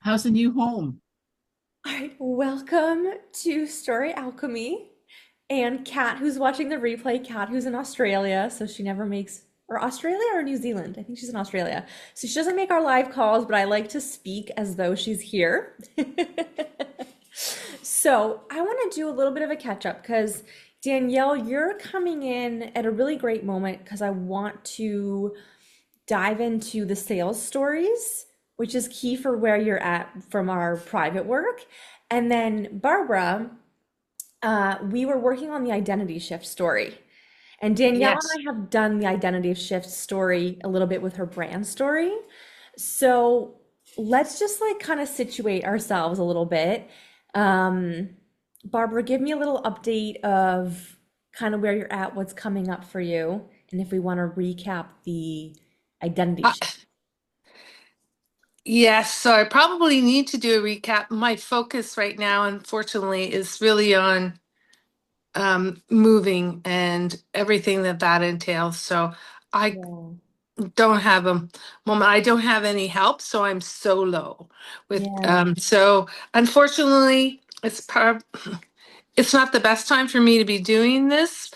How's the new home? All right, welcome to Story Alchemy. And Kat, who's watching the replay, Kat, who's in Australia, so she never makes, or Australia or New Zealand? I think she's in Australia. So she doesn't make our live calls, but I like to speak as though she's here. So I want to do a little bit of a catch up because Danielle, you're coming in at a really great moment because I want to dive into the sales stories, which is key for where you're at from our private work. And then Barbara, we were working on the identity shift story. And Danielle and Yes. I have done the identity shift story a little bit with her brand story. So let's just like kind of situate ourselves a little bit. Um, Barbara, give me a little update of kind of where you're at, what's coming up for you, and if we want to recap the identity Uh, shift. yes, so I probably need to do a recap. My focus right now, unfortunately, is really on moving and everything that entails. So I Yeah. don't have a moment. I don't have any help, so I'm solo with Yeah. so unfortunately it's not the best time for me to be doing this,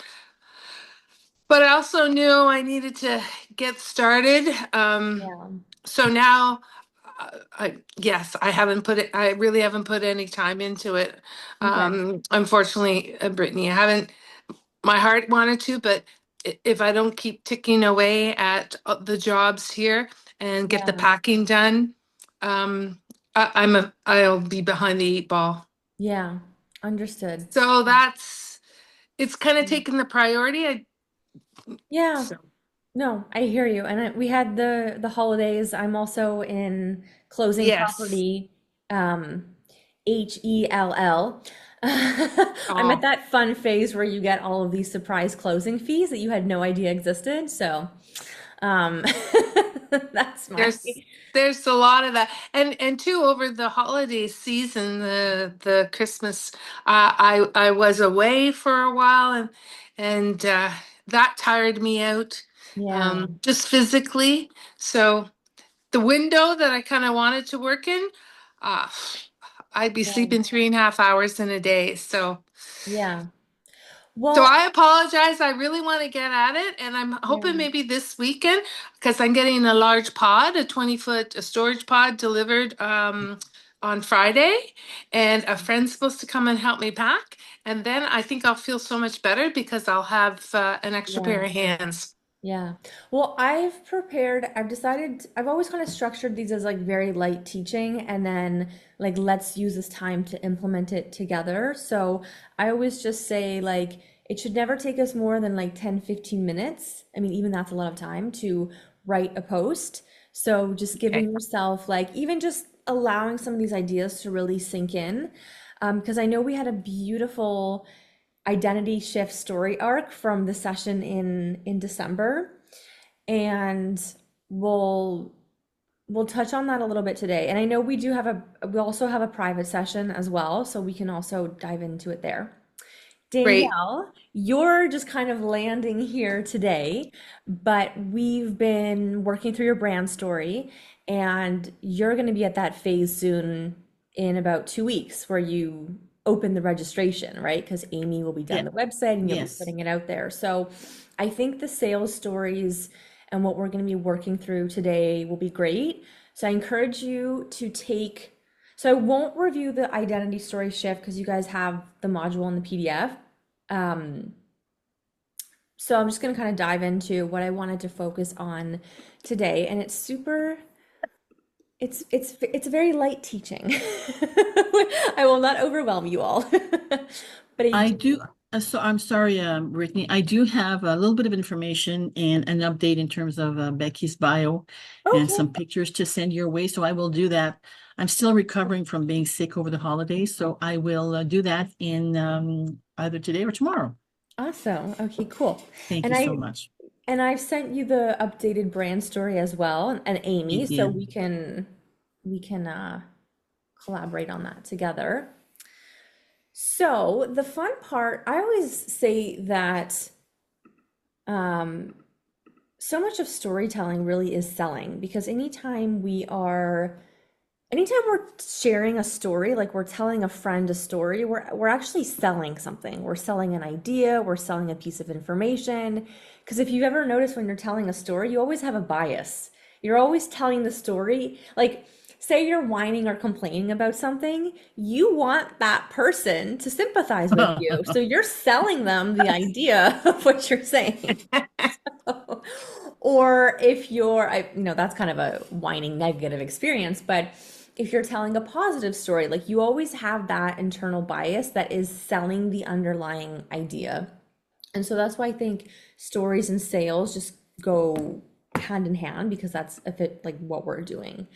but I also knew I needed to get started. Yeah. So now, yes, I haven't put it, I really haven't put any time into it. Okay. Unfortunately, Brittany, I haven't, my heart wanted to, but if I don't keep ticking away at the jobs here and get the Yeah. packing done, I'll be behind the eight ball. Yeah. Understood. So it's kind of taken the priority. Yeah. So, No, I hear you. And we had the holidays. I'm also in closing yes. property, HELL. I'm at Oh. that fun phase where you get all of these surprise closing fees that you had no idea existed. So, um, that's my, There's there's a lot of that, and too over the holiday season, the Christmas, I was away for a while, and that tired me out, yeah, just physically. So the window that I kind of wanted to work in, uh, I'd be yeah, sleeping 3.5 hours in a day. yeah. So Well, I apologize. I really want to get at it, and I'm hoping yeah. maybe this weekend because I'm getting a large pod, a 20-foot storage pod delivered on Friday, and a friend's supposed to come and help me pack. And then I think I'll feel so much better because I'll have an extra Yeah. pair of hands. Yeah. Well, I've decided, I've always kind of structured these as like very light teaching and then like let's use this time to implement it together. So I always just say like it should never take us more than like 10, 15 minutes. I mean, even that's a lot of time to write a post. So just Okay. giving yourself like even just allowing some of these ideas to really sink in. Because I know we had a beautiful identity shift story arc from the session in December, and we'll we'll touch on that a little bit today. And I know we also have a private session as well, so we can also dive into it there. Great. Danielle, you're just kind of landing here today, but we've been working through your brand story, and you're going to be at that phase soon in about 2 weeks where you open the registration, right? Because Amy will be done Yeah. the website and you'll be Yes. putting it out there. So I think the sales stories and what we're going to be working through today will be great. So I encourage you to take so I won't review the identity story shift because you guys have the module in the PDF. Um, so I'm just going to kind of dive into what I wanted to focus on today, and it's very light teaching. I will not overwhelm you all, but I I do. do. So I'm sorry, Brittany. I do have a little bit of information and an update in terms of Becky's bio and Okay, some pictures to send your way. So I will do that. I'm still recovering from being sick over the holidays, so I will do that in either today or tomorrow. awesome. Okay, cool. Thank And you so I much. and I've sent you the updated brand story as well, and You Amy, so did. we can collaborate on that together. So the fun part, I always say that um, so much of storytelling really is selling because anytime we are anytime we're sharing a story, like we're telling a friend a story, we're actually selling something. We're selling an idea, we're selling a piece of information. Because if you've ever noticed when you're telling a story, you always have a bias. You're always telling the story, like say you're whining or complaining about something, you want that person to sympathize with you. So you're selling them the idea of what you're saying. Or if you're, that's kind of a whining negative experience, but if you're telling a positive story, like you always have that internal bias that is selling the underlying idea. And so that's why I think stories and sales just go hand in hand because that's a fit like what we're doing.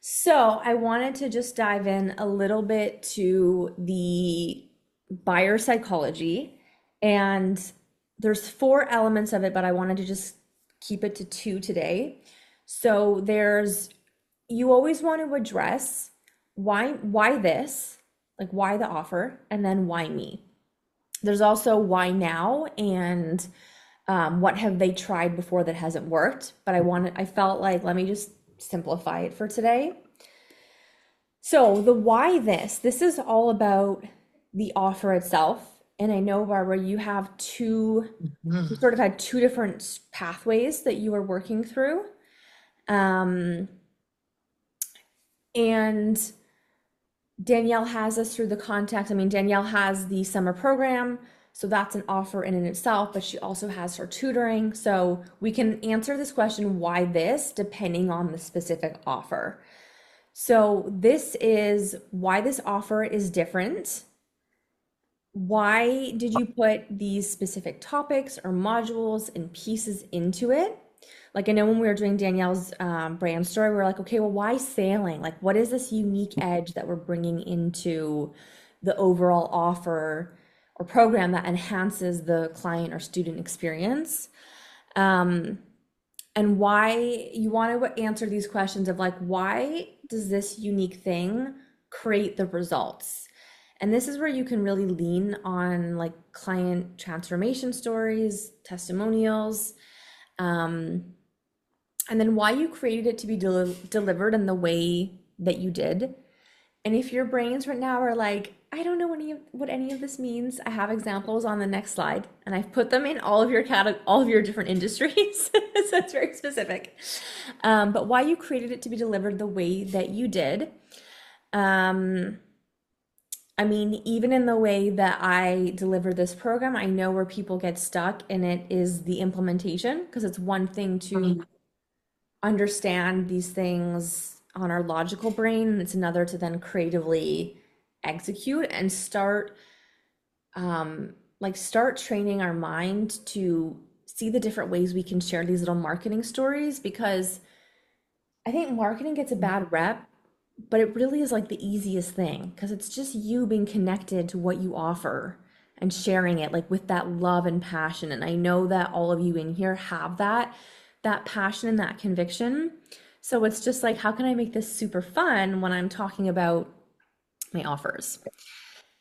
So I wanted to just dive in a little bit to the buyer psychology. And there's four elements of it, but I wanted to just keep it to two today. So there's you always want to address why this, like why the offer, and then why me. There's also why now and what have they tried before that hasn't worked. But I felt like let me just simplify it for today. So the why this is all about the offer itself. And I know, Barbara, you Mhm. sort of had two different pathways that you were working through. Um, and Danielle has us through the context. I mean, Danielle has the summer program, so that's an offer in and itself, but she also has her tutoring. So we can answer this question, why this, depending on the specific offer. So this is why this offer is different. Why did you put these specific topics or modules and pieces into it? Like I know when we were doing Danielle's brand story, we were like, okay, well, why sailing? Like, what is this unique edge that we're bringing into the overall offer or program that enhances the client or student experience? Um, and why you want to answer these questions of like, why does this unique thing create the results? And this is where you can really lean on like client transformation stories, testimonials, um, and then why you created it to be delivered in the way that you did. And if your brains right now are like, I don't know what any of this means, I have examples on the next slide, and I've put them in all of your different industries, so it's very specific. But why you created it to be delivered the way that you did. Um, I mean, even in the way that I deliver this program, I know where people get stuck, and it is the implementation because it's one thing to understand these things on our logical brain, and it's another to then creatively execute and start training our mind to see the different ways we can share these little marketing stories because I think marketing gets a bad rep, but it really is like the easiest thing because it's just you being connected to what you offer and sharing it like with that love and passion. And I know that all of you in here have that passion and that conviction. So it's just like, how can I make this super fun when I'm talking about my offers?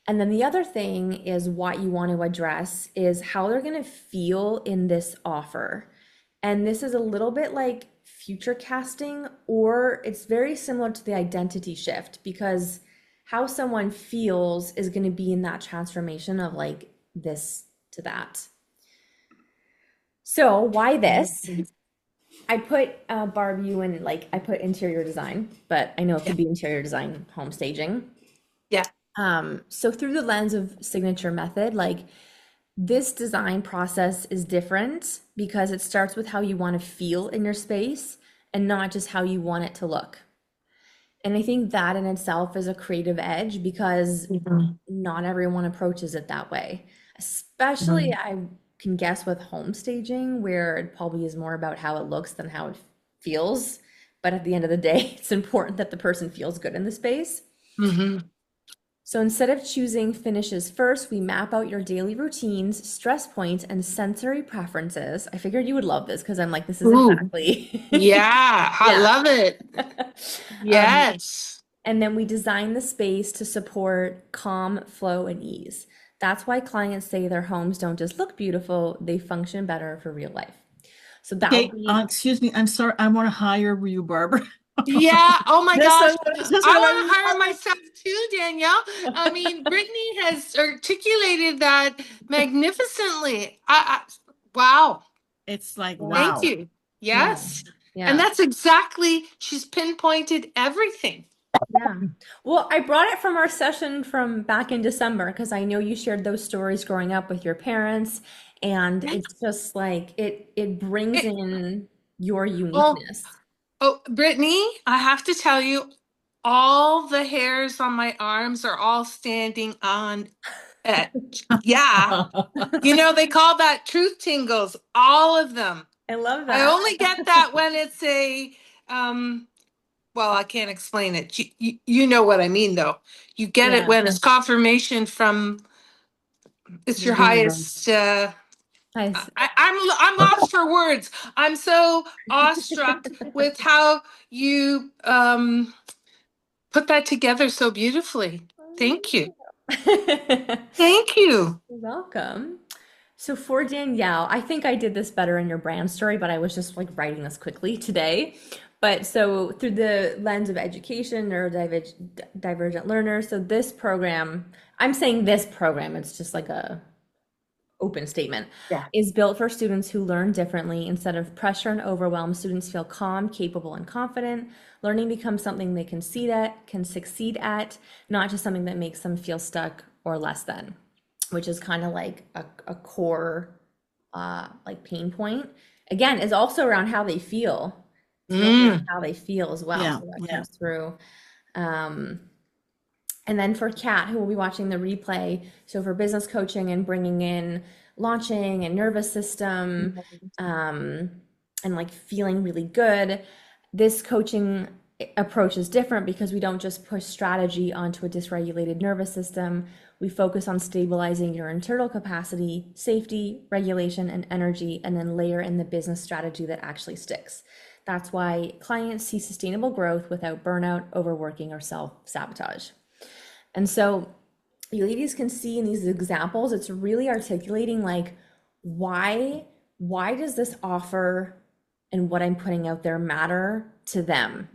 And then the other thing is what you want to address is how they're going to feel in this offer. And this is a little bit like future casting, or it's very similar to the identity shift because how someone feels is going to be in that transformation of like this to that. So, why this? I put Barb you in like I put interior design, but I know it Yeah. could be interior design, home staging. Yeah. So through the lens of signature method, like this design process is different because it starts with how you want to feel in your space and not just how you want it to look. And I think that in itself is a creative edge because Mhm. not everyone approaches it that way. Especially, Mhm. I can guess with home staging, where it probably is more about how it looks than how it feels. But at the end of the day, it's important that the person feels good in the space. Mhm. So instead of choosing finishes first, we map out your daily routines, stress points, and sensory preferences. I figured you would love this because I'm like, this is Ooh, exactly, yeah, I yeah. love it. Um, Yes. and then we design the space to support calm, flow, and ease. That's why clients say their homes don't just look beautiful, they function better for real life. So that would Okay, be, excuse me. I'm sorry. I want to hire you, Barbara. Yeah. Oh my gosh. That's I what I want to was hire myself too, Danielle. I mean, Brittany has articulated that magnificently. Wow. It's like, Yeah. Thank wow. you. Yeah. Yes. And Yeah. that's exactly, she's pinpointed everything. Yeah. Well, I brought it from our session from back in December because I know you shared those stories growing up with your parents, and Yeah. it's just like it brings It, in your oh, uniqueness. oh, Brittany, I have to tell you, all the hairs on my arms are all standing on edge. Yeah. You know, they call that truth tingles, all of them. I love I that. only get that when it's a, um, well, I can't explain it. You know what I mean, though. You get it Yeah. when it's confirmation from, it's The your universe. highest, Nice. I'm lost for words. I'm so awestruck with how you put that together so beautifully. Thank you. Thank you. You're welcome. So for Danielle, I think I did this better in your brand story, but I was just like writing this quickly today. But so through the lens of education, neurodivergent learners, so this program, I'm saying this program, it's just like a open statement, Yeah. is built for students who learn differently. Instead of pressure and overwhelm, students feel calm, capable, and confident. Learning becomes something they can succeed at, not just something that makes them feel stuck or less than, which is kind of like a core like pain point. Again, is also around how they feel. It's really around Mm. how they feel as well. Yeah, So that yeah. comes through. Um, and then for Kat, who will be watching the replay, so for business coaching and bringing in launching and nervous system, um, and like feeling really good, this coaching approach is different because we don't just push strategy onto a dysregulated nervous system. We focus on stabilizing your internal capacity, safety, regulation, and energy, and then layer in the business strategy that actually sticks. That's why clients see sustainable growth without burnout, overworking, or self-sabotage. And so you ladies can see in these examples, it's really articulating like why does this offer and what I'm putting out there matter to them?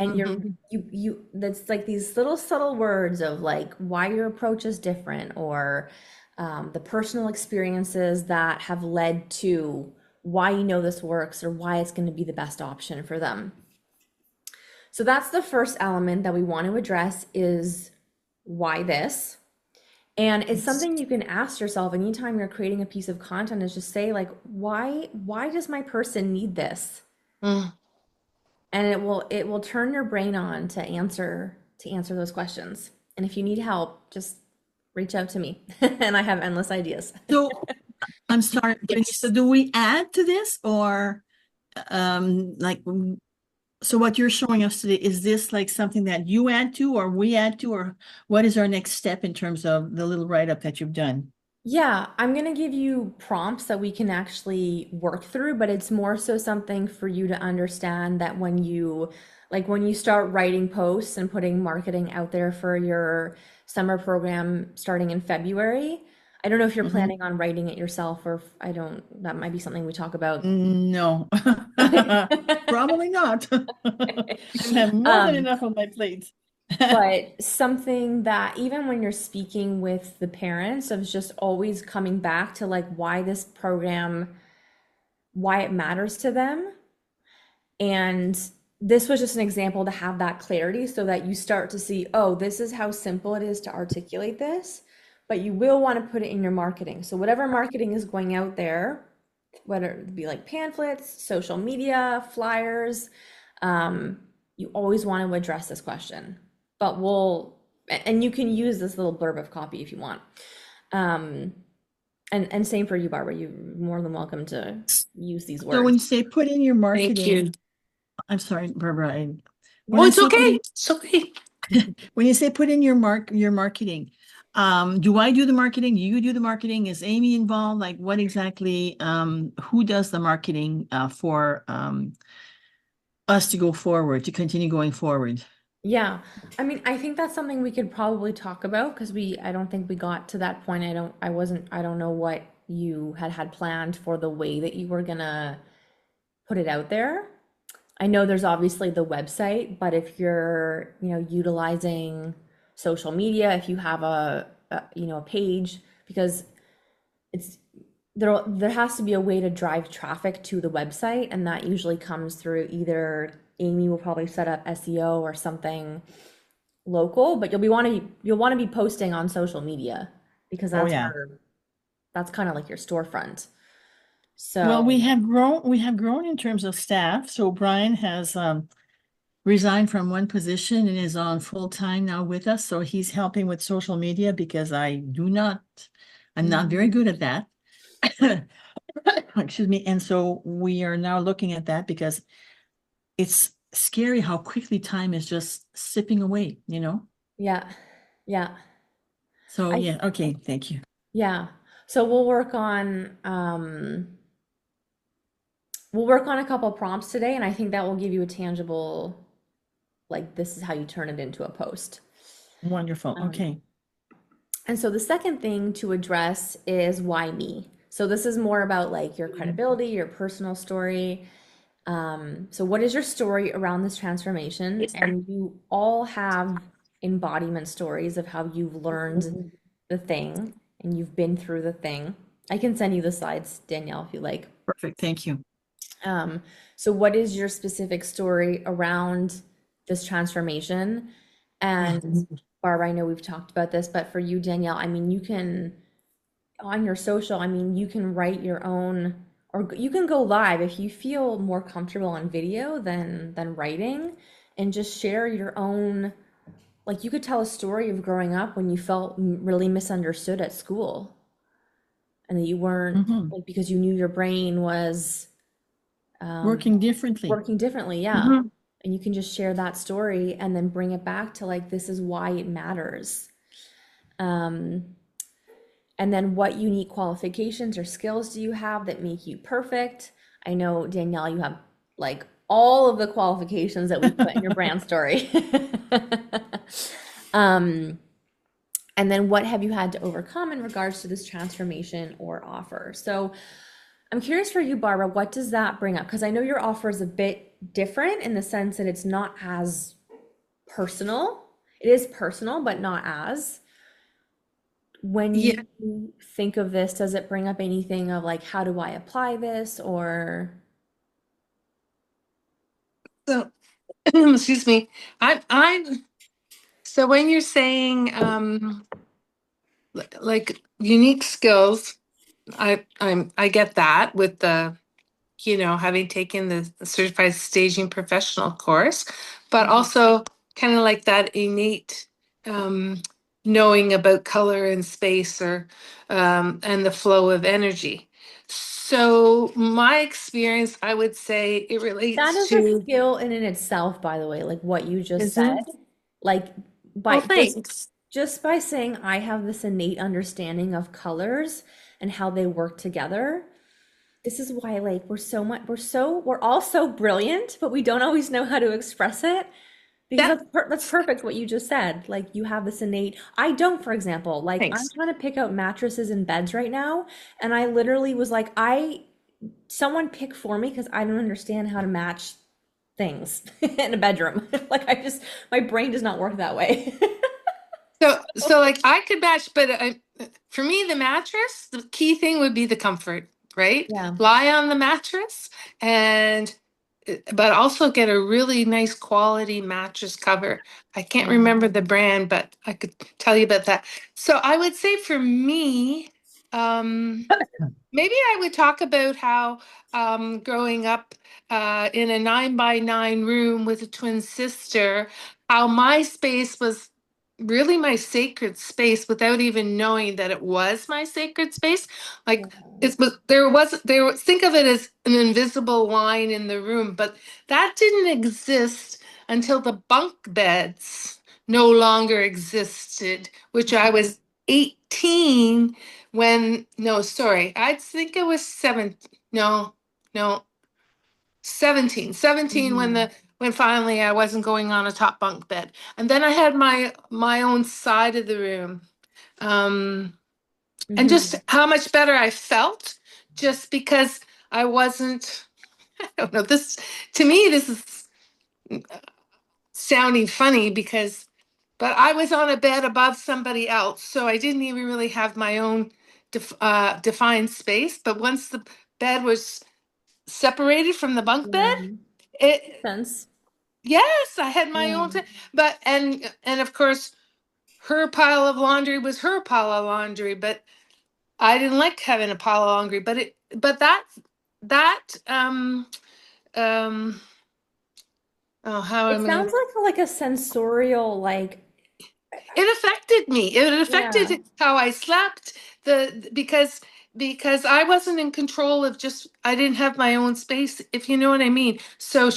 And Mhm. you that's like these little subtle words of like why your approach is different or the personal experiences that have led to why you know this works or why it's going to be the best option for them. So that's the first element that we want to address is why this? And it's something you can ask yourself anytime you're creating a piece of content is just say like, why does my person need this? Mm. And it will turn your brain on to answer those questions. And if you need help, just reach out to me and I have endless ideas. So I'm sorry, Brittany, so Yes. do we add to this or like so what you're showing us today, is this like something that you add to or we add to, or what is our next step in terms of the little write-up that you've done? Yeah, I'm gonna give you prompts that we can actually work through, but it's more so something for you to understand that when you start writing posts and putting marketing out there for your summer program starting in February. I don't know if you're Mhm. planning on writing it yourself or if I don't, that might be something we talk about. No, Okay. probably not. I have more than Um, enough on my plate. but something that even when you're speaking with the parents of just always coming back to like why this program, why it matters to them. And this was just an example to have that clarity so that you start to see, oh, this is how simple it is to articulate this, but you will want to put it in your marketing. So whatever marketing is going out there, whether it be like pamphlets, social media, flyers, um, you always want to address this question. But and you can use this little blurb of copy if you want. Um, and same for you, Barbara. You're more than welcome to use these So when words. you say put in your Thank marketing, you. I'm sorry, Barbara, when Oh, I it's say put okay. in, It's okay. when you say put in your marketing, do I do the marketing? Do you do the marketing? Is Amy involved? Like what exactly, who does the marketing for us to go forward, to continue going forward? Yeah. I mean, I think that's something we could probably talk about because I don't think we got to that point. I don't know what you had planned for the way that you were gonna put it out there. I know there's obviously the website, but if you're, utilizing social media, if you have a page, because it's there has to be a way to drive traffic to the website, and that usually comes through either Amy will probably set up SEO or something local, but you'll want to be posting on social media because Oh, that's yeah. where that's kind of like your storefront. Well, So, we have grown in terms of staff. So Brian has resigned from one position and is on full time now with us. So he's helping with social media because I'm not very mhm. good at that. Excuse me. And so we are now looking at that because it's scary how quickly time is just sipping away, you know? Yeah, yeah. So I yeah, okay, thank you. Yeah. So we'll work on a couple prompts today, and I think that will give you a tangible, like, this is how you turn it into a post. Wonderful. Um, Okay. and so the second thing to address is why me? So this is more about like your credibility, your personal story. So what is your story around this transformation? And you all have embodiment stories of how you've learned the thing and you've been through the thing. I can send you the slides, Danielle, if you like. Perfect. Thank you. So what is your specific story around this transformation? And Mhm. Barbara, I know we've talked about this, but for you, Danielle, I mean, you can on your social, I mean, you can write your own, or you can go live if you feel more comfortable on video than writing, and just share your own. Like you could tell a story of growing up when you felt really misunderstood at school, and that you weren't Mhm. like because you knew your brain was um, Working differently. working differently, yeah. Mhm. And you can just share that story and then bring it back to like this is why it matters. Um, And then what unique qualifications or skills do you have that make you perfect? I know, Danielle, you have like all of the qualifications that we put in your brand story. um, and then what have you had to overcome in regards to this transformation or offer? So I'm curious for you, Barbara, what does that bring up? Because I know your offer is a bit different in the sense that it's not as personal. It is personal, but not as. When Yeah. you think of this, does it bring up anything of like, how do I apply this? Or, So, excuse me. I so when you're saying like unique skills, I get that with the having taken the certified staging professional course, but Mhm. also kind of like that innate um, knowing about color and space or and the flow of energy. So my experience, I would say it That relates is a to, skill in itself, by the way, like what you just is said. it? Like Well, by thanks. just by saying I have this innate understanding of colors and how they work together. This is why like we're all so brilliant, but we don't always know how to express it. Because That that's perfect what you just said. Like you have this innate. I don't, for example, like I'm thanks. trying to pick out mattresses and beds right now, and I literally was like, I someone pick for me because I don't understand how to match things in a bedroom. Like my brain does not work that way. So like I could match, but for me, the mattress, the key thing would be the comfort, right? Yeah. Lie on the mattress and but also get a really nice quality mattress cover. I can't Yeah. remember the brand, but I could tell you about that. So I would say for me, um, maybe I would talk about how growing up in a 9 by 9 room with a twin sister, how my space was really my sacred space without even knowing that it was my sacred space. Like it was, there was, think of it as an invisible line in the room, but that didn't exist until the bunk beds no longer existed, which I was 18 when, no, sorry, I think it was 7, no, no, 17 when Hmm. when finally I wasn't going on a top bunk bed. And then I had my own side of the room. Um, and just Hmm. how much better I felt just because I wasn't. I don't know. This to me, this is sounding funny because, but I was on a bed above somebody else, so I didn't even really have my own defined space. But once the bed was separated from the bunk bed, Yeah, makes it sense. yes, I had my Yeah. own. But and of course, her pile of laundry was her pile of laundry. But I didn't like having a pile of laundry. But that um oh how It am I? sounds like a sensorial, like, It affected me. It yeah. affected how I slept. Because I wasn't in control of just I didn't have my own space, if you know what I mean. So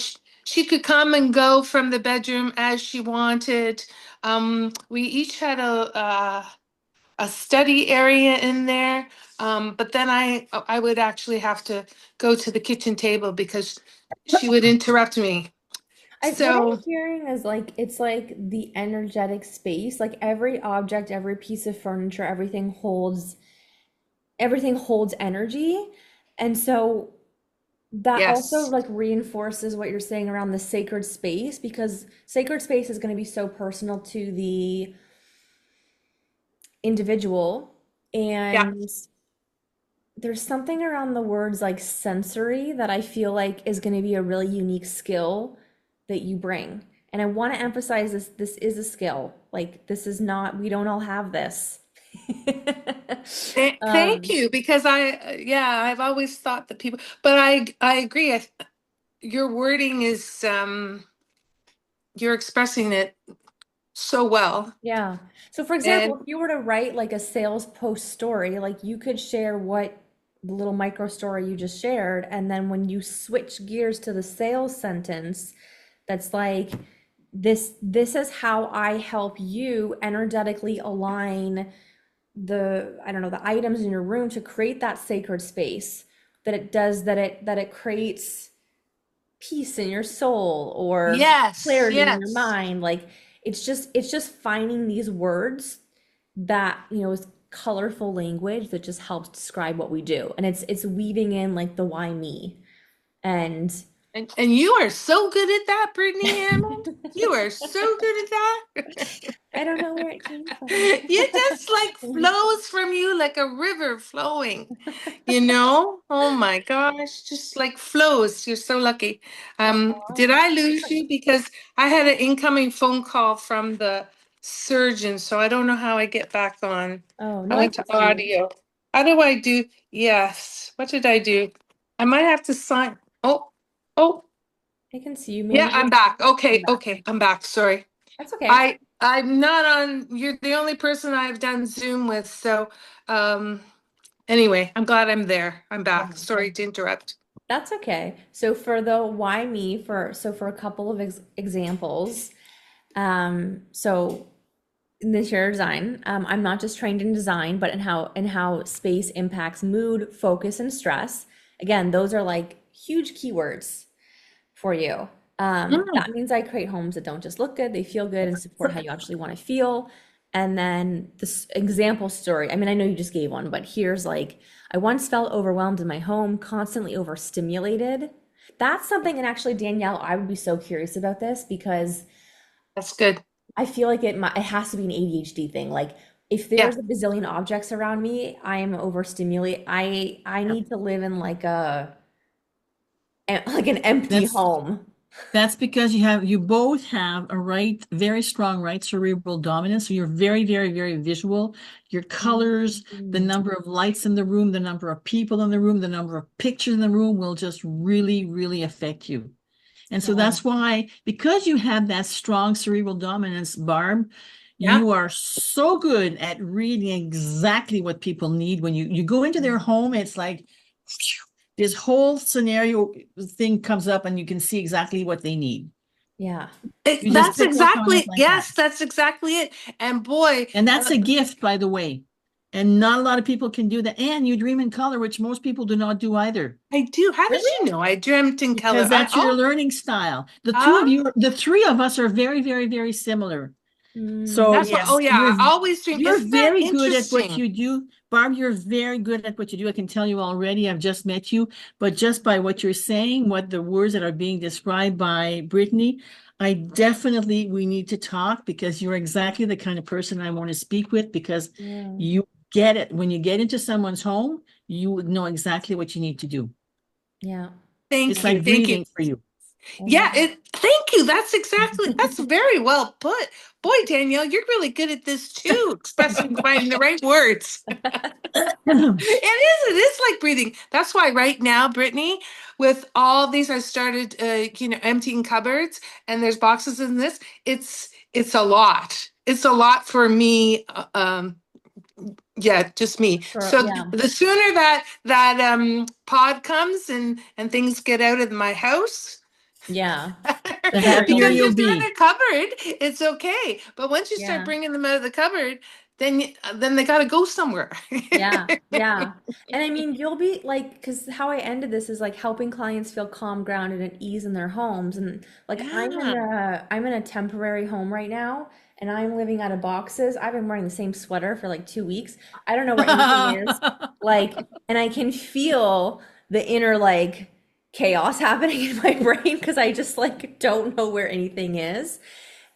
she could come and go from the bedroom as she wanted. We each had a study area in there. But then I would actually have to go to the kitchen table because she would interrupt me. What I'm So hearing is like it's like the energetic space, like every object, every piece of furniture, everything holds energy. And so that also yes, like reinforces what you're saying around the sacred space, because sacred space is going to be so personal to the individual. yeah. And there's something around the words like sensory that I feel like is going to be a really unique skill that you bring. And I want to emphasize this is a skill. Like this is not, we don't all have this. Thank Um, you, because yeah, I've always thought that people, but I agree. Your wording is, you're expressing it so well. yeah. So for And example, if you were to write like a sales post story, like you could share what the little micro story you just shared, and then when you switch gears to the sales sentence, that's like this is how I help you energetically align the I don't know the items in your room to create that sacred space that it does that it creates peace in your soul or yes, clarity in your yes. mind. Like it's just finding these words that is colorful language that just helps describe what we do, and it's weaving in like the why me. And And you are so good at that, Brittany Hammond. You are so good at that. I don't know where it came from. You just like flows from you like a river flowing. You know? Oh my gosh, just like flows. You're so lucky. Did Aw. I lose you? Because I had an incoming phone call from the surgeon, so I don't know how I get back on. Oh I no, I went can to see you. audio. How do I do? Yes. What did I do? I might have to sign. Oh, oh, I can see you. yeah, Maybe I'm just back. come Okay, back. okay, I'm back. Sorry. That's okay. I'm not on, you're the only person I've done Zoom with, so anyway, I'm glad I'm there. I'm back. Yeah. Sorry to interrupt. That's okay. So for the why me, for a couple of examples, so in the interior design, I'm not just trained in design, but in how space impacts mood, focus, and stress. Again, those are like huge keywords for you. Mm. That means I create homes that don't just look good, they feel good and support how you actually want to feel. And then this example story, I mean, I know you just gave one, but here's like, I once felt overwhelmed in my home, constantly overstimulated. That's something, and actually, Danielle, I would be so curious about this because That's good. I feel like it has to be an ADHD thing. Like if Yeah. there's a bazillion objects around me, I am overstimulated. I need to live in like an empty That's home. That's because you both have a very strong right cerebral dominance. So you're very, very, very visual. Your colors, the Mm. number of lights in the room, the number of people in the room, the number of pictures in the room will just really, really affect you. And so Yeah. that's why, because you have that strong cerebral dominance, Barb, Yeah. you are so good at reading exactly what people need. When you go into their home, it's like this whole scenario thing comes up and you can see exactly what they need. Yeah. You just That's pick up on it exactly, like that. yes, that's exactly it. And boy, And that's a gift, by the way. And not a lot of people can do that. And you dream in color, which most people do not do either. I do. How did Really? you know I dreamt in color? Because that's your learning style. The two of Ah, you, the three of us are very, very, very similar. So That's what, oh yes, yeah, I always dream. you're Isn't that very good at what interesting? you do. Barb, you're very good at what you do. I can tell you already. I've just met you, but just by what you're saying, what the words that are being described by Brittany, I definitely we need to talk because you're exactly the kind of person I want to speak with because Yeah. you get it. When you get into someone's home, you know exactly what you need to do. Yeah. It's Thank you. like Thank you. breathing for you. I Yeah, love it, thank you. That's it. very well put. Boy, Danielle, you're really good at this too, expressing finding the right words. It is like breathing. That's why right now, Brittany, with all these, I started, emptying cupboards, and there's boxes in this. It's a lot. It's a lot for me. Yeah, just me. For, So yeah. the sooner that pod comes and things get out of my house, Yeah. The The sooner happier you'll because you'll if be. they're in be. a cupboard, it's okay. But once you start Yeah. bringing them out of the cupboard, then they got to go somewhere. Yeah, yeah. And I mean, you'll be like, because how I ended this is like helping clients feel calm, grounded, and ease in their homes. And like Yeah. I'm in a temporary home right now, and I'm living out of boxes. I've been wearing the same sweater for like 2 weeks. I don't know where anything is. Like, and I can feel the inner like chaos happening in my brain because I just like don't know where anything is.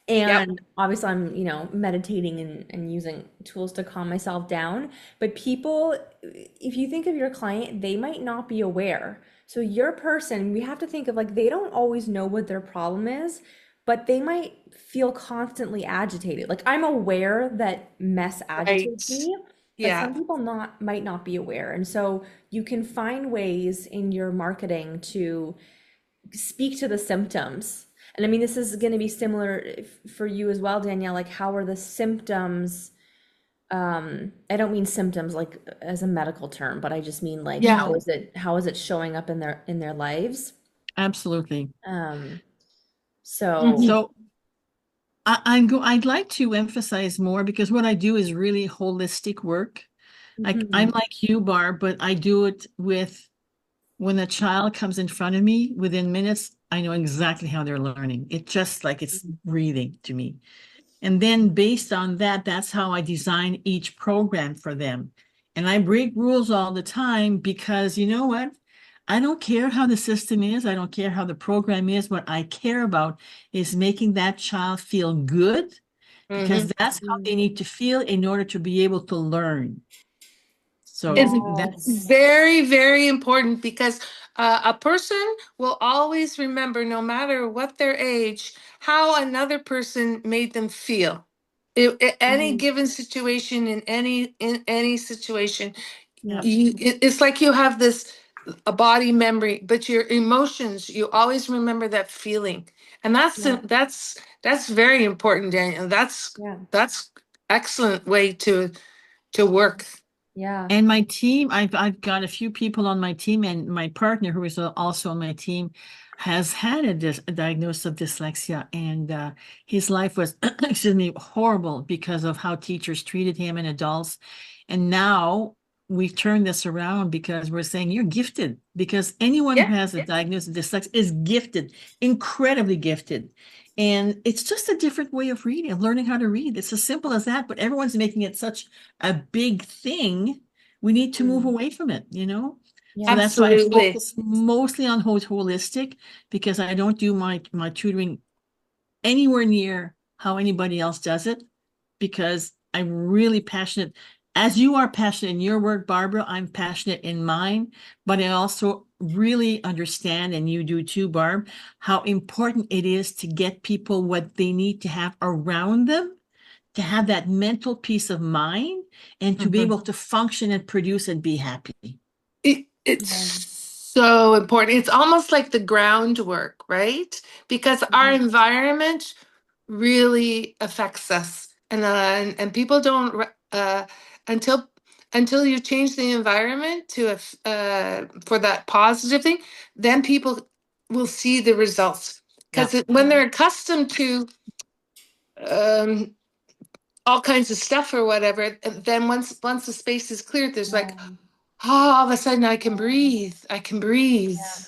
Yep. And obviously, I'm, meditating and using tools to calm myself down. But people, if you think of your client, they might not be aware. So your person, we have to think of like they don't always know what their problem is, but they might feel constantly agitated. Like I'm aware that mess agitates Right. me, but Yeah. some people not might not be aware. And so you can find ways in your marketing to speak to the symptoms. And I mean, this is going to be similar for you as well, Danielle. Like, how are the symptoms? I don't mean symptoms like as a medical term, but I just mean like Yeah. how is it showing up in their lives? Absolutely. Um, so Mhm. So I'd like to emphasize more because what I do is really holistic work. I'm mhm, like you, Barb, but I do it with when a child comes in front of me within minutes, I know exactly how they're learning. It's just like it's breathing to me. And then based on that, that's how I design each program for them. And I break rules all the time because you know what? I don't care how the system is. I don't care how the program is. What I care about is making that child feel good because Mhm. that's how they mhm. need to feel in order to be able to learn. It's So Yes. that's very, very important because a person will always remember, no matter what their age, how another person made them feel. Any Mhm. given situation, in any situation, Yeah. it's like you have this a body memory, but your emotions, you always remember that feeling, and Yeah. that's very important, Daniel. Yeah. That's excellent way to work. Yeah. and my team, I've got a few people on my team, and my partner, who is also on my team, has had a diagnosis of dyslexia, and his life was, excuse me, horrible because of how teachers treated him and adults. And now we've turned this around because we're saying you're gifted because anyone who Yeah. has a diagnosis of dyslexia is gifted, incredibly gifted. And it's just a different way of reading, of learning how to read. It's as simple as that, but everyone's making it such a big thing. We need to move Mhm. away from it, you know? So Yeah. that's why I Absolutely. focus mostly on holistic because I don't do my tutoring anywhere near how anybody else does it because I'm really passionate. As you are passionate in your work, Barbara, I'm passionate in mine, but I also really understand, and you do too, Barb, how important it is to get people what they need to have around them to have that mental peace of mind and to be Mhm. able to function and produce and be happy. It's Yeah. so important. It's almost like the groundwork, right? Because our Mhm. environment really affects us, and people don't until you change the environment for that positive thing, then people will see the results. Yeah. Because when they're accustomed to um, all kinds of stuff or whatever, then once the space is cleared, there's like, Yeah. oh, all of a sudden I can breathe. I can breathe. Yeah.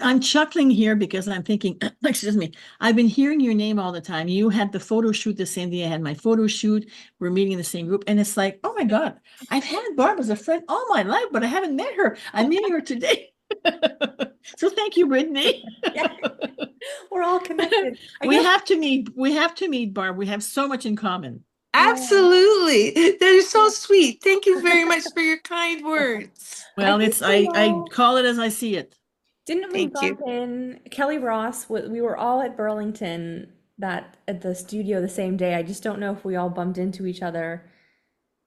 I'm chuckling here because I'm thinking, excuse me, I've been hearing your name all the time. You had the photo shoot the same day I had my photo shoot. We're meeting in the same group. And it's like, oh my God, I've had Barb as a friend all my life, but I haven't met her. I'm meeting her today. So thank you, Brittany. Yeah, we're all connected. I We guess, have to meet. We have to meet, Barb. We have so much in common. yeah. Absolutely. That is so sweet. Thank you very much for your kind words. I Well, think it's we I all call it as I see it. didn't we Thank you. bump in Kelly Ross? We were all at Burlington that at the studio the same day. I just don't know if we all bumped into each other.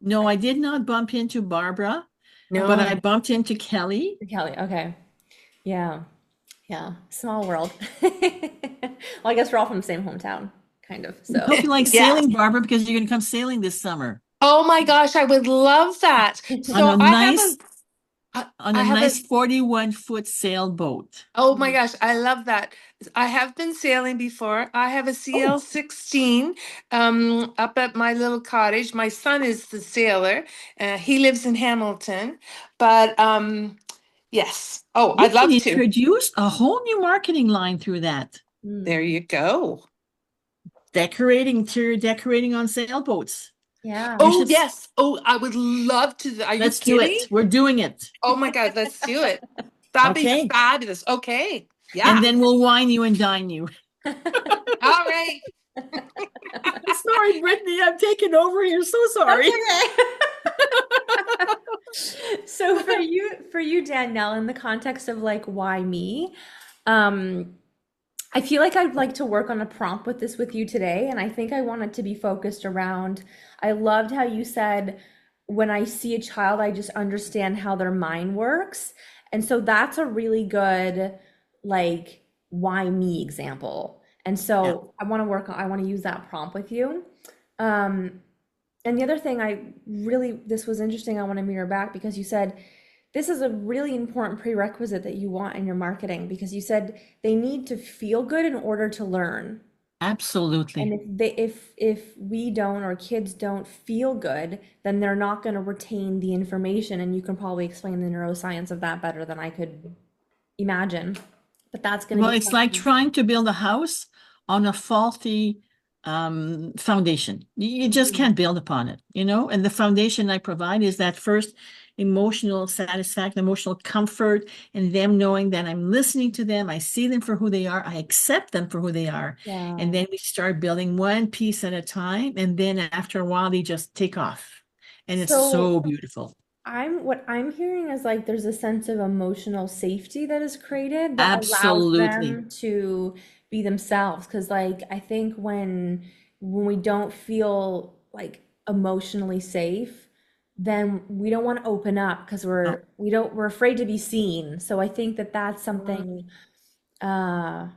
No, I did not bump into Barbara, but I No. bumped into Kelly. Kelly, okay. Yeah. Yeah. Small world. Well, I guess we're all from the same hometown, kind of. So Hope you like Yeah. sailing, Barbara, because you're going to come sailing this summer Oh my gosh, I would love that. on So a I have nice on I a have a, nice 41-foot sailboat. oh my gosh, I love that. I have been sailing before. I have a Oh, CL16 up at my little cottage. My son is the sailor. He lives in Hamilton, but yes. Oh, you I'd can love to. introduce a whole new marketing line through that. There mm, you go. Decorating, interior decorating on sailboats. yeah. You Oh, should, yes. Oh, I would love to. Are you let's do kidding? it. We're doing it. Oh my God, let's do it. That'd be Okay. fabulous. Okay. And Yeah. then we'll wine you and dine you. All right. Sorry, Brittany, I'm taking over here. So That's sorry. okay. So for you, Danielle, in the context of like why me, um, I feel like I'd like to work on a prompt with this with you today, and I think I want it to be focused around. I loved how you said, when I see a child, I just understand how their mind works. And so that's a really good, like, why me example. And Yeah, so I want to use that prompt with you. Um, and the other thing this was interesting. I want to mirror back because you said this is a really important prerequisite that you want in your marketing because you said they need to feel good in order to learn. And absolutely. if we don't or kids don't feel good, then they're not going to retain the information. And you can probably explain the neuroscience of that better than I could imagine. But that's going to Well, be it's like something. trying to build a house on a faulty foundation. You just Mhm. can't build upon it, you know? And the foundation I provide is that first emotional satisfaction, emotional comfort, and them knowing that I'm listening to them, I see them for who they are, I accept them for who they are. And Yeah. then we start building one piece at a time. And then after a while, they just take off. And it's So so beautiful. what I'm hearing is like there's a sense of emotional safety that is created that allows Absolutely. them to be themselves. Because like I think when we don't feel like emotionally safe, then we don't want to open up because Oh, we're afraid to be seen. So I think that that's something uh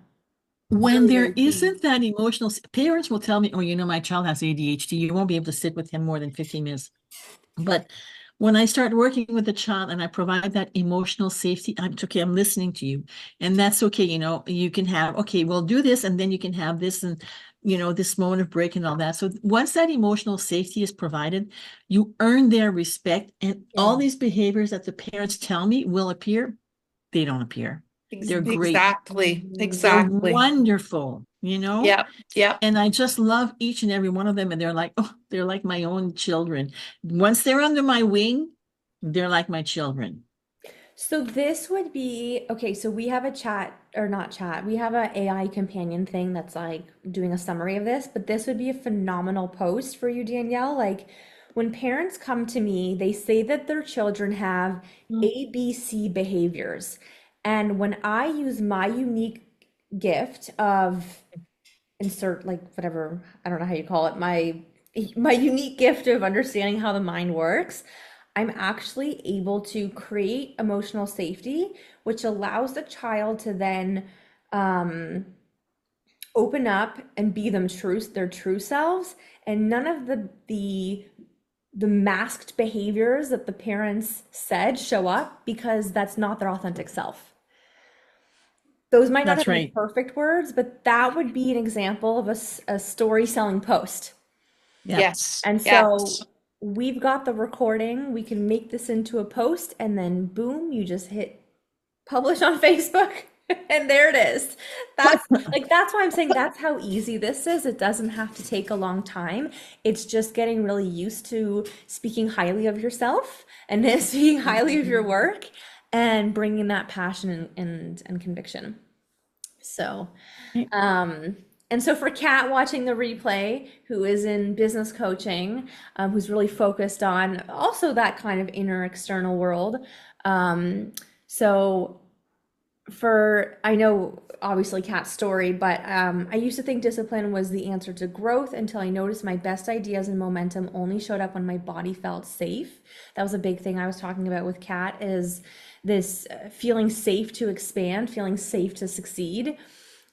when really, there really key. isn't that emotional, parents will tell me, oh, you know, my child has ADHD. You won't be able to sit with him more than 15 minutes. But when I start working with the child and I provide that emotional safety, I'm okay, I'm listening to you. And that's okay. You know, you can have, okay, we'll do this, and then you can have this and this moment of break and all that. So once that emotional safety is provided, you earn their respect, and all Yeah. these behaviors that the parents tell me will appear, they don't appear. They're great. Exactly. Mhm. They're Exactly. wonderful, you know? Yep. Yep. And I just love each and every one of them. And they're like, oh, they're like my own children. Once they're under my wing, they're like my children. So this would be okay. So we have a chat or not chat. We have a AI companion thing that's like doing a summary of this, but this would be a phenomenal post for you, Danielle. Like when parents come to me, they say that their children have ABC behaviors. And when I use my unique gift of insert like whatever, I don't know how you call it, my unique gift of understanding how the mind works, I'm actually able to create emotional safety, which allows the child to then um, open up and be their true selves, and none of the masked behaviors that the parents said show up because that's not their authentic self. Those might not have That's been right. perfect words, but that would be an example of a story selling post. Yeah. Yes. And Yes. so we've got the recording. We can make this into a post and then boom, you just hit publish on Facebook. And there it is. That's why I'm saying that's how easy this is. It doesn't have to take a long time. It's just getting really used to speaking highly of yourself and then speaking highly of your work and bringing that passion and conviction. So, um, and so for Kat watching the replay, who is in business coaching, who's really focused on also that kind of inner external world. So for I know obviously Kat's story, but I used to think discipline was the answer to growth until I noticed my best ideas and momentum only showed up when my body felt safe. That was a big thing I was talking about with Kat is this feeling safe to expand, feeling safe to succeed.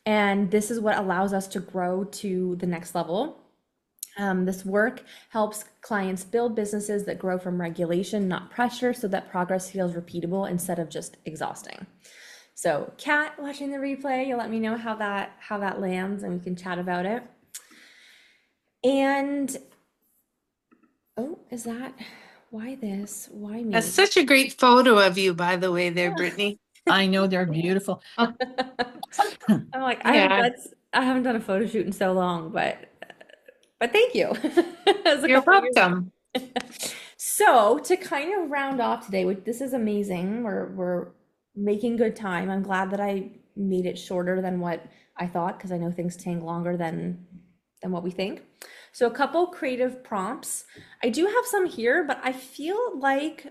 And this is what allows us to grow to the next level. This work helps clients build businesses that grow from regulation, not pressure, so that progress feels repeatable instead of just exhausting. So, Kat, watching the replay, you'll let me know how that lands, and we can chat about it. And oh, is that why this? Why me? That's such a great photo of you, by the way, there, Brittany. I know they're beautiful. I'm like, Yeah, I haven't done a photo shoot in so long, but thank you. It was a you're couple years ago. welcome. So to kind of round off today, this is amazing. We're making good time. I'm glad that I made it shorter than what I thought because I know things take longer than what we think. So a couple creative prompts. I do have some here, but I feel like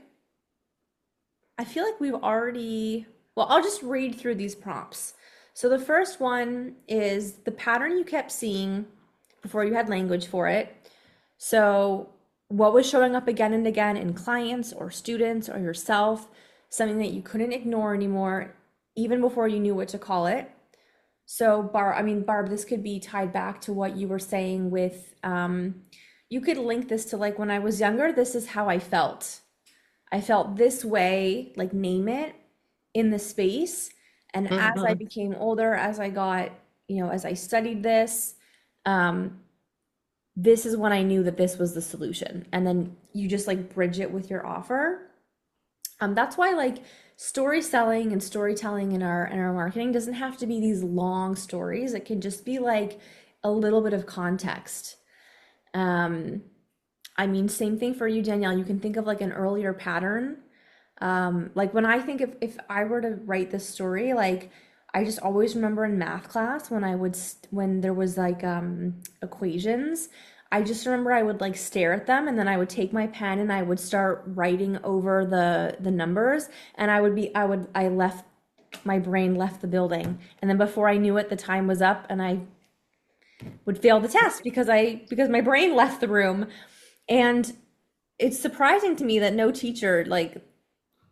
we've already, well, I'll just read through these prompts. So the first one is the pattern you kept seeing before you had language for it. So what was showing up again and again in clients or students or yourself, something that you couldn't ignore anymore, even before you knew what to call it. So Barb, this could be tied back to what you were saying with, you could link this to like when I was younger, this is how I felt. I felt this way, like name it in the space. And as I Mhm. became older, as I got, as I studied this, this is when I knew that this was the solution. And then you just like bridge it with your offer. That's why like story selling and storytelling in our marketing doesn't have to be these long stories. It can just be like a little bit of context. Um, I mean, same thing for you, Danielle. You can think of like an earlier pattern. Like when I think if I were to write this story, like I just always remember in math class when when there was like equations, I just remember I would like stare at them and then I would take my pen and I would start writing over the numbers and I left my brain left the building. And then before I knew it, the time was up and I would fail the test because my brain left the room. And it's surprising to me that no teacher like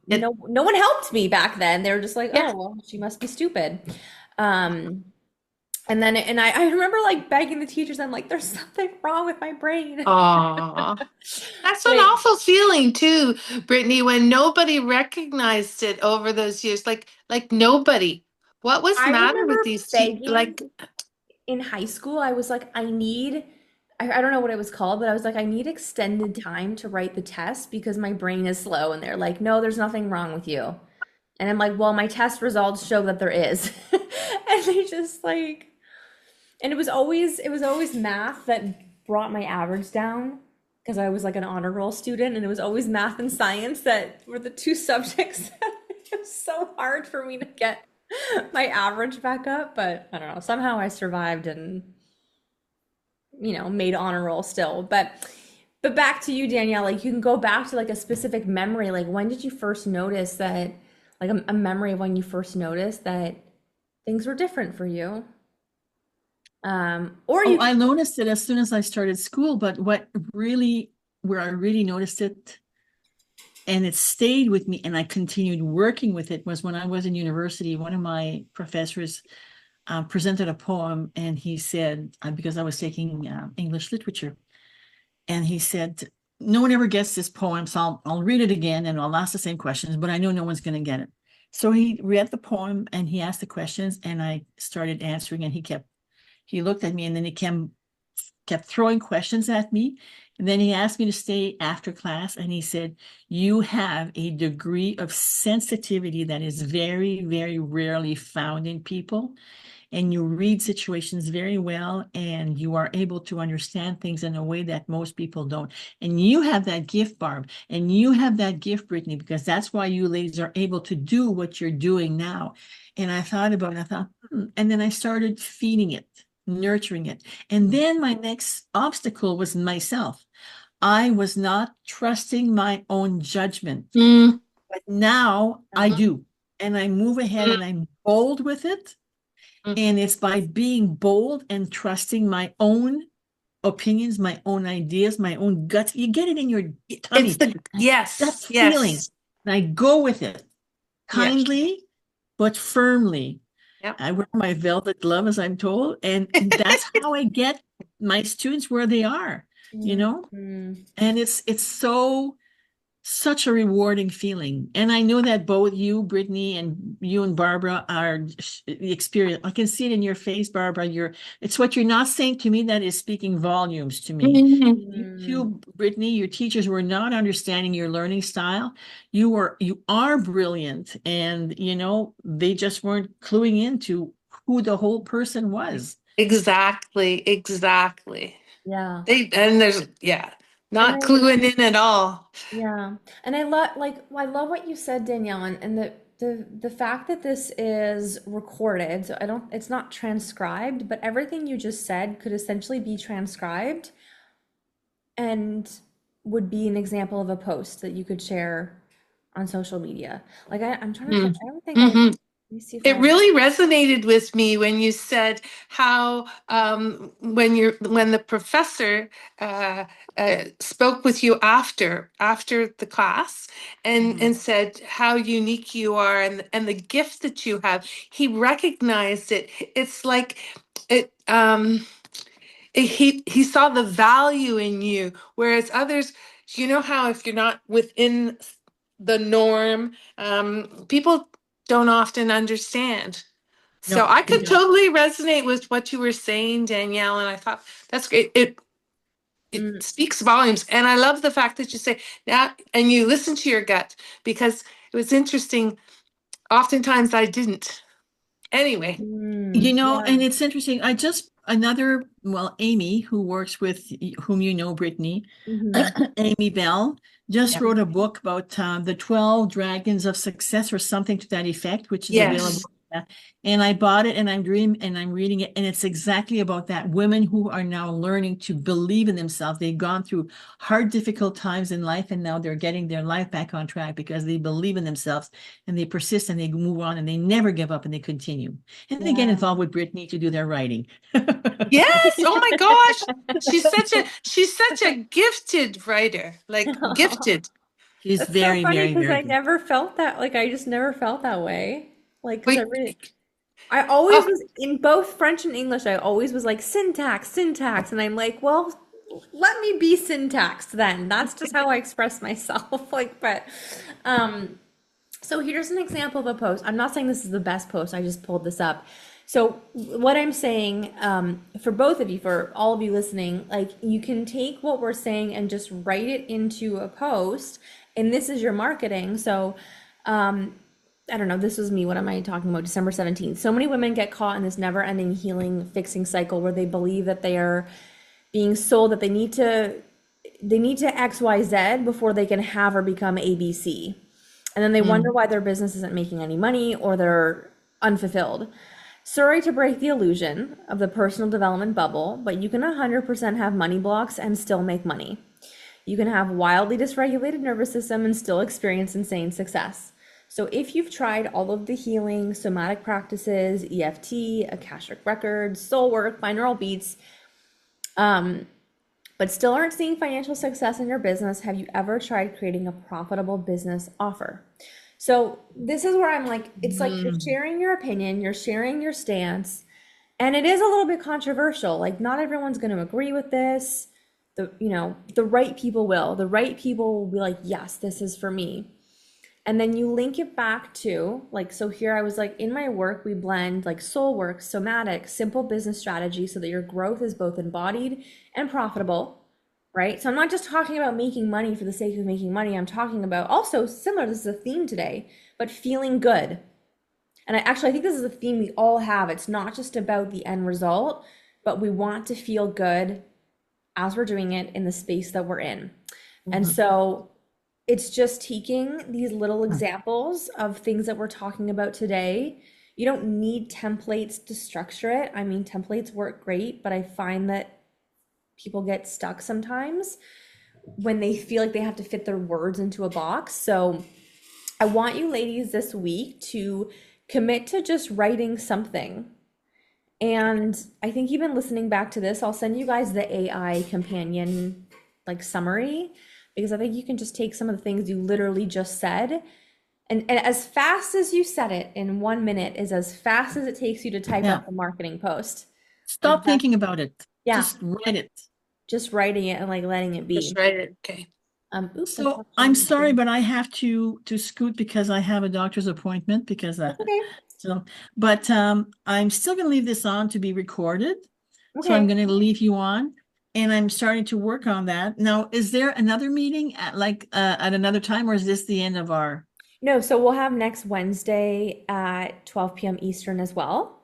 It, no one helped me back then. They were just like, yeah. oh, well, she must be stupid. Um, and I remember like begging the teachers, I'm like, there's something wrong with my brain. Aw. That's an But awful feeling too, Brittany, when nobody recognized it over those years. Like nobody. What was the I matter with remember these begging like in high school. I was like, I don't know what it was called, but I was like, I need extended time to write the test because my brain is slow. And they're like, no, there's nothing wrong with you. And I'm like, well, my test results show that there is. And they just like, and it was always math that brought my average down because I was like an honor roll student, and it was always math and science that were the two subjects that it was so hard for me to get my average back up. But I don't know, somehow I survived and made honor roll still. But back to you, Danielle, like you can go back to like a specific memory. Like when did you first notice that, like a memory of when you first noticed that things were different for you? Or Oh, you I noticed it as soon as I started school, but where I really noticed it and it stayed with me and I continued working with it was when I was in university. One of my professors presented a poem and he said, because I was taking English literature, and he said, no one ever gets this poem, so I'll read it again and I'll ask the same questions, but I know no one's going to get it. So he read the poem and he asked the questions and I started answering and he looked at me and then he kept kept throwing questions at me. And then he asked me to stay after class, and he said, "You have a degree of sensitivity that is very, very rarely found in people, and you read situations very well, and you are able to understand things in a way that most people don't. And you have that gift, Barb, and you have that gift, Brittany, because that's why you ladies are able to do what you're doing now." And I thought about it, I thought, and then I started feeding it, nurturing it. And then my next obstacle was myself. I was not trusting my own judgment, Mm, but now I mhm, do. And I move ahead and I'm bold with it. mhm. And it's by being bold and trusting my own opinions, my own ideas, my own guts. You get it in your It's tummy, the that gut yes, feeling. yes, And I go with it yeah, kindly, but firmly. yep. I wear my velvet glove, as I'm told, and that's how I get my students where they are, you know? Mhm. And it's so such a rewarding feeling. And I know that both you, Brittany, and you and Barbara are the experience. I can see it in your face, Barbara. It's what you're not saying to me that is speaking volumes to me. Mhm. You Mhm. too, Brittany, your teachers were not understanding your learning style. You are brilliant, and they just weren't cluing into who the whole person was. Exactly, exactly. Yeah. They and there's yeah, And not I cluing in at all. Yeah. And I love what you said, Danielle, and the fact that this is recorded, so I don't it's not transcribed, but everything you just said could essentially be transcribed and would be an example of a post that you could share on social media. I'm trying to think, Mm. I don't think I, let Hmm. me see if I It have, really resonated with me when you said how when the professor uh, spoke with you after the class Mhm. and said how unique you are and the gift that you have. He recognized it. It's like it. He saw the value in you, whereas others, you know how if you're not within the norm, people don't often understand. So No, I they could don't. totally resonate with what you were saying, Danielle, and I thought that's great. It Mm, speaks volumes, and I love the fact that you say now and you listen to your gut because it was interesting. Oftentimes I didn't. Anyway. And yeah. it's interesting. Well, Amy, who works with, whom you know, Brittany, Hmm. Amy Bell, just Yep. wrote a book about the 12 Dragons of Success or something to that effect, which is Yes. available. And I bought it and I'm reading it. And it's exactly about that. Women who are now learning to believe in themselves. They've gone through hard, difficult times in life, and now they're getting their life back on track because they believe in themselves and they persist and they move on and they never give up and they continue. And they get Yeah. involved with Brittany to do their writing. Yes. Oh my gosh. She's such a gifted writer. Like gifted. She's That's so very, funny very, because very I good. never felt that, like, I just never felt that way. Like, because We I always oh was in both French and English, I always was like syntax, syntax. And I'm like, well, let me be syntax then. That's just how I express myself. Um, so here's an example of a post. I'm not saying this is the best post. I just pulled this up. So what I'm saying, for both of you, for all of you listening, like you can take what we're saying and just write it into a post, and this is your marketing. So, I don't know, this was me. What am I talking about? December 17th. So many women get caught in this never-ending healing, fixing cycle where they believe that they are being sold that they need to XYZ before they can have or become ABC. And then they wonder Mm. why their business isn't making any money or they're unfulfilled. Sorry to break the illusion of the personal development bubble, but you can 100% have money blocks and still make money. You can have wildly dysregulated nervous system and still experience insane success. So if you've tried all of the healing, somatic practices, EFT, Akashic records, soul work, binaural beats, but still aren't seeing financial success in your business, have you ever tried creating a profitable business offer? So this is where I'm like, it's like you're Mm. sharing your opinion, you're sharing your stance, and it is a little bit controversial. Like not everyone's going to agree with this. The right people will. The right people will be like, yes, this is for me. And then you link it back to like, so here I was like, in my work, we blend like soul work, somatic, simple business strategy so that your growth is both embodied and profitable, right? So I'm not just talking about making money for the sake of making money. I'm talking about also similar, this is a theme today, but feeling good. And I think this is a theme we all have. It's not just about the end result, but we want to feel good as we're doing it in the space that we're in. And Mhm. so it's just taking these little examples of things that we're talking about today. You don't need templates to structure it. I mean, templates work great, but I find that people get stuck sometimes when they feel like they have to fit their words into a box. So I want you ladies this week to commit to just writing something. And I think even listening back to this, I'll send you guys the AI companion like summary because I think you can just take some of the things you literally just said and as fast as you said it in 1 minute is as fast as it takes you to type Yeah. out the marketing post. Like Stop that, thinking about it. yeah, Just write it. just writing it and like letting it Just be. write it. Okay. Oops, I So popped I'm on. sorry, but I have to scoot because I have a doctor's appointment because That's okay. so but I'm still gonna leave this on to be recorded. So I'm Okay. gonna leave you on and I'm starting to work on that. Now, is there another meeting at at another time or is this the end of our No, so we'll have next Wednesday at 12 p.m. Eastern as well.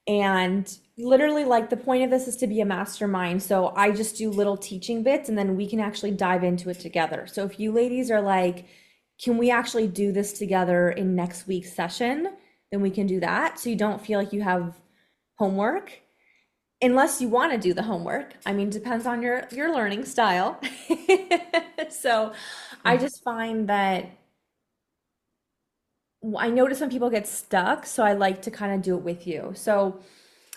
And literally, like, the point of this is to be a mastermind. So I just do little teaching bits and then we can actually dive into it together. So if you ladies are like, can we actually do this together in next week's session? Then we can do that. So you don't feel like you have homework unless you want to do the homework. I mean, depends on your learning style. So I just find that I notice when people get stuck, so I like to kind of do it with you. So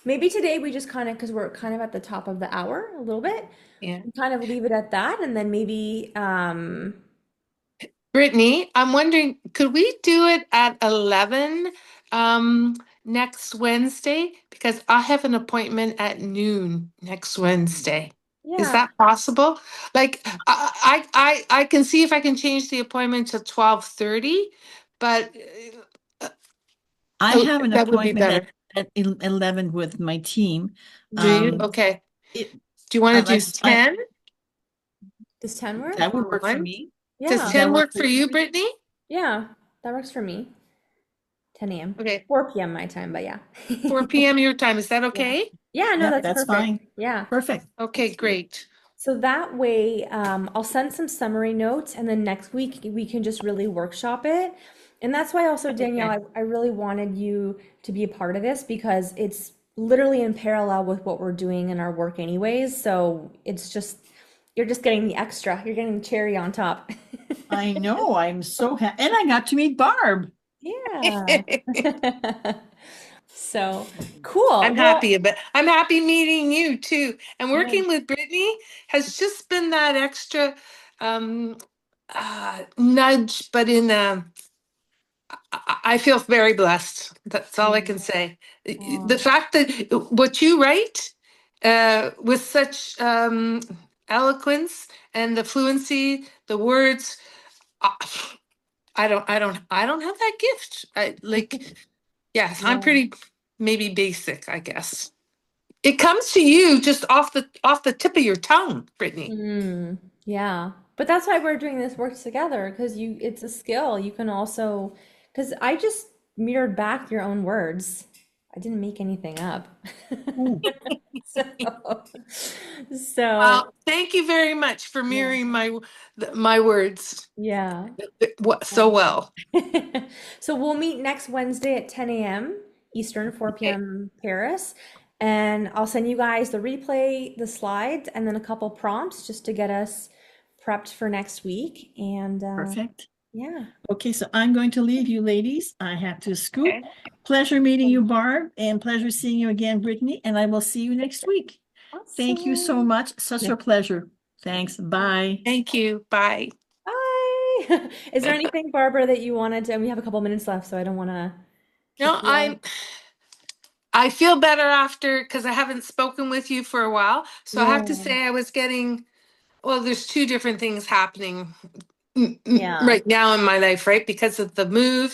maybe today we just kind of, because we're kind of at the top of the hour a little bit, Yeah. kind of leave it at that, and then maybe Brittany, I'm wondering, could we do it at 11 next Wednesday? Because I have an appointment at noon next Wednesday. Is yeah, that possible? Like, I can see if I can change the appointment to 12:30, but I oh, have an that would be appointment better. at 11 with my team. Do you? Um Okay. it Do you want to do I 10 does 10 work? that would or work for 1? me. Does Yeah, Does that 10 work work for for you? you, Brittany? yeah, that works for me. 10 a.m. Okay. 4 p.m. my time, but yeah. 4 p.m. your time. Is that Yeah. okay? Yeah, no, Yeah, that's that's perfect. fine. Yeah. Perfect. Okay, great. So that way, I'll send some summary notes, and then next week we can just really workshop it. And that's why also, Danielle, Okay. I really wanted you to be a part of this because it's literally in parallel with what we're doing in our work anyways. So it's just, you're just getting the extra, you're getting the cherry on top. I know. I'm so happy. And I got to meet Barb. Yeah. So cool. I'm Well, happy about I'm happy meeting you too. And yeah. working with Brittany has just been that extra um nudge, but in I feel very blessed. That's all I Yeah. can say. The Oh, fact that what you write with such eloquence and the fluency, the words, I, I don't have that gift. I like, yes, I'm yeah. pretty maybe basic, I guess. It comes to you just off the tip of your tongue, Brittany. Mm, yeah. But that's why we're doing this work together because it's a skill. You can also, because I just mirrored back your own words. I didn't make anything up. Ooh, So, so Well, thank you very much for yeah, mirroring my words yeah. so well. So we'll meet next Wednesday at 10 a.m. Eastern, 4 Okay. p.m. Paris. And I'll send you guys the replay, the slides, and then a couple prompts just to get us prepped for next week. And perfect. yeah. Okay, so I'm going to leave you ladies. I have to scoot. Okay. Pleasure meeting you, Barb, and pleasure seeing you again, Brittany, and I will see you next week. Thank you so Awesome. much. Such a pleasure. Thanks. Bye. Thank you. Bye. Bye. Is there anything, Barbara, that you wanted to, and we have a couple minutes left, so I don't want to kick No, you off. I feel better after because I haven't spoken with you for a while. So I have to Yeah. say I was getting well, there's two different things happening. Yeah. right now in my life, right? Because of the move